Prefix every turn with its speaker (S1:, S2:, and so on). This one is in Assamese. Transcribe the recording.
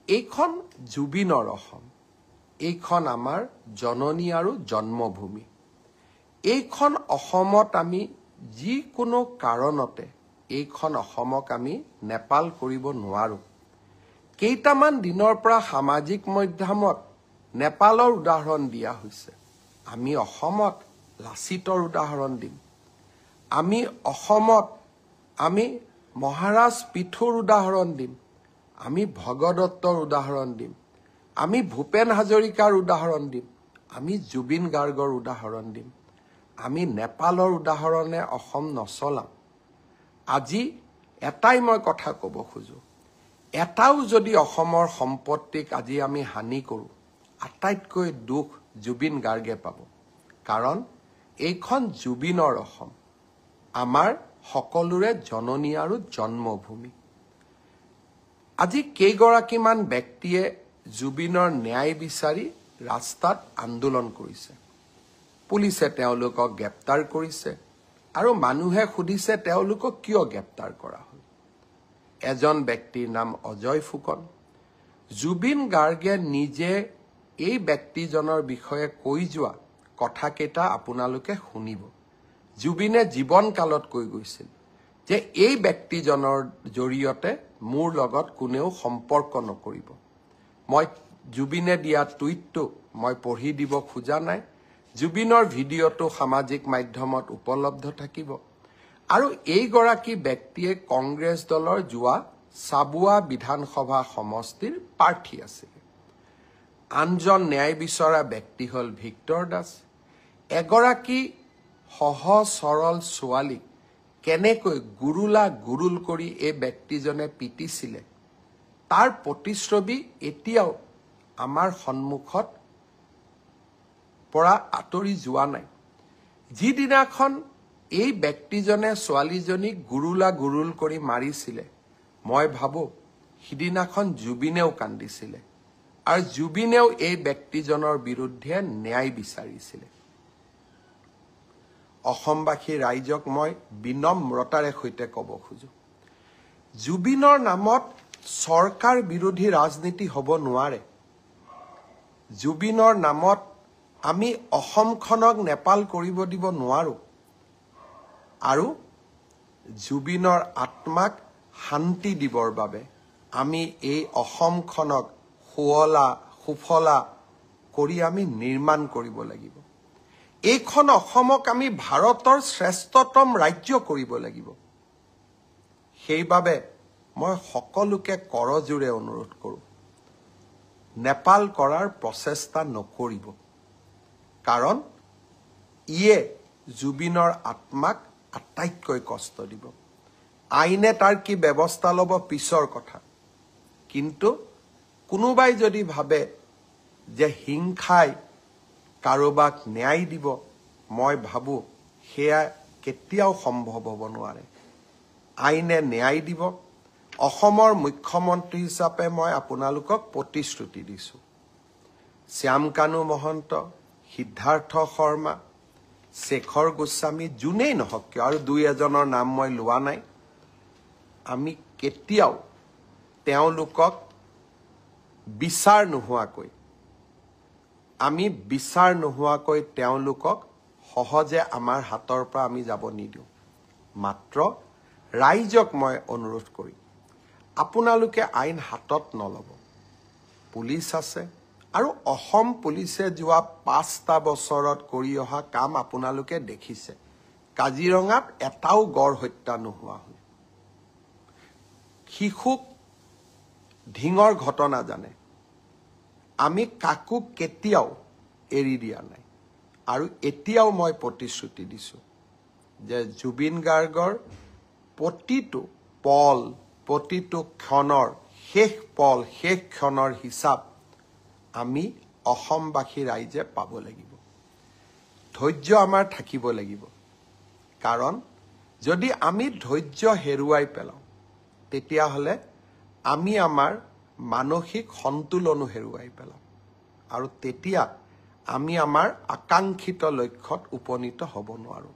S1: এইখন জুবিনৰ অসম, এইখন আমাৰ জননী আৰু জন্মভূমি। এইখন অসমত আমি যিকোনো কাৰণতে এইখন অসমক আমি নেপাল কৰিব নোৱাৰো। কেইটামান দিনৰ পৰা সামাজিক মাধ্যমত নেপালৰ উদাহৰণ দিয়া হৈছে। আমি অসমত লাচিতৰ উদাহৰণ দিম। আমি অসমত আমি মহাৰাজ পিথুৰ উদাহৰণ দিম। আমি ভগদত্তৰ উদাহৰণ দিম। আমি ভূপেন হাজৰিকাৰ উদাহৰণ দিম। আমি জুবিন গাৰ্গৰ উদাহৰণ দিম। আমি নেপালৰ উদাহৰণে অসম নচলাম। আজি এটাই মই কথা ক'ব খোজো, এটাও যদি অসমৰ সম্পত্তিক আজি আমি হানি কৰোঁ, আটাইতকৈ দুখ জুবিন গাৰ্গে পাব। কাৰণ এইখন জুবিনৰ অসম, আমাৰ সকলোৰে জননী আৰু জন্মভূমি। আজি কেইগৰাকীমান ব্যক্তিয়ে জুবিনৰ ন্যায় বিচাৰি ৰাস্তাত আন্দোলন কৰিছে। পুলিচে তেওঁলোকক গ্ৰেপ্তাৰ কৰিছে আৰু মানুহে সুধিছে তেওঁলোকক কিয় গ্ৰেপ্তাৰ কৰা হ'ল। এজন ব্যক্তিৰ নাম অজয় ফুকন। জুবিন গাৰ্গে নিজে এই ব্যক্তিজনৰ বিষয়ে কৈ যোৱা কথাকেইটা আপোনালোকে শুনিব। জুবিনে জীৱনকালত কৈ গৈছিল যে এই ব্যক্তিজনৰ জৰিয়তে মোৰ লগত কোনেও সম্পৰ্ক নকৰিব। মই জুবিনে দিয়া টুইটটো মই পঢ়ি দিব খোজা নাই। জুবিনৰ ভিডিঅ'টো সামাজিক মাধ্যমত উপলব্ধ থাকিব। আৰু এইগৰাকী ব্যক্তিয়ে কংগ্ৰেছ দলৰ যোৱা চাবুৱা বিধানসভা সমষ্টিৰ প্ৰাৰ্থী আছিল। আনজন ন্যায় বিচৰা ব্যক্তি হ'ল ভিক্টৰ দাস। এগৰাকী সহজ সৰল ছোৱালীক কেনেকৈ গুৰুল কৰি এই ব্যক্তিজনে পিটিছিলে তাৰ প্ৰতিচ্ছবি এতিয়াও আমাৰ সন্মুখত পৰা আঁতৰি যোৱা নাই। যিদিনাখন এই ব্যক্তিজনে ছোৱালীজনীক গুৰুল কৰি মাৰিছিলে, মই ভাবো সিদিনাখন জুবিনেও কান্দিছিলে আৰু জুবিনেও এই ব্যক্তিজনৰ বিৰুদ্ধে ন্যায় বিচাৰিছিলে। অসমবাসী ৰাইজক মই বিনম্ৰতাৰে সৈতে ক'ব খোজো, জুবিনৰ নামত চৰকাৰ বিৰোধী ৰাজনীতি হ'ব নোৱাৰে। জুবিনৰ নামত আমি অসমখনক নেপাল কৰিব দিব নোৱাৰো। আৰু জুবিনৰ আত্মাক শান্তি দিবৰ বাবে আমি এই অসমখনক সুফলা কৰি আমি নিৰ্মাণ কৰিব লাগিব। এইখন অসমক আমি ভাৰতৰ শ্ৰেষ্ঠতম ৰাজ্য কৰিব লাগিব। সেইবাবে মই সকলোকে কৰজোৰে অনুৰোধ কৰোঁ, নেপাল কৰাৰ প্ৰচেষ্টা নকৰিব। কাৰণ ইয়ে জুবিনৰ আত্মাক আটাইতকৈ কষ্ট দিব। আইনে তাৰ কি ব্যৱস্থা ল'ব পিছৰ কথা। কিন্তু কোনোবাই যদি ভাবে যে হিংসাই কাৰোবাক ন্যায় দিব, মই ভাবো সেয়া কেতিয়াও সম্ভৱ হ'ব নোৱাৰে। আইনে ন্যায় দিব। অসমৰ মুখ্যমন্ত্ৰী হিচাপে মই আপোনালোকক প্ৰতিশ্ৰুতি দিছোঁ। শ্যামকানু মহন্ত, সিদ্ধাৰ্থ শৰ্মা, শেখৰ গোস্বামী, যোনেই নহওক কিয়, আৰু দুই এজনৰ নাম মই লোৱা নাই, আমি কেতিয়াও তেওঁলোকক বিচাৰ নোহোৱাকৈ তেওঁলোকক সহজে আমাৰ হাতৰ পৰা আমি যাব নিদিওঁ। মাত্ৰ ৰাইজক মই অনুৰোধ কৰিম, আপোনালোকে আইন হাতত নল'ব। পুলিচ আছে আৰু অসম পুলিচে যোৱা 5টা বছৰত কৰি অহা কাম আপোনালোকে দেখিছে। কাজিৰঙাত এটাও গড় হত্যা নোহোৱা হ'ল। শিশুক ঢিঙৰ ঘটনা জানে। আমি কাকো কেতিয়াও এৰি দিয়া নাই। আৰু এতিয়াও মই প্ৰতিশ্ৰুতি দিছোঁ যে জুবিন গাৰ্গৰ প্ৰতিটো পল, প্ৰতিটো ক্ষণৰ শেষ ক্ষণৰ হিচাপ আমি অসমবাসী ৰাইজে পাব লাগিব। ধৈৰ্য আমাৰ থাকিব লাগিব। কাৰণ যদি আমি ধৈৰ্য হেৰুৱাই পেলাওঁ, তেতিয়াহ'লে আমি আমাৰ মানসিক সন্তুলনো হেৰুৱাই পেলাম। আৰু তেতিয়া আমি আমাৰ আকাংক্ষিত লক্ষ্যত উপনীত হ'ব নোৱাৰোঁ।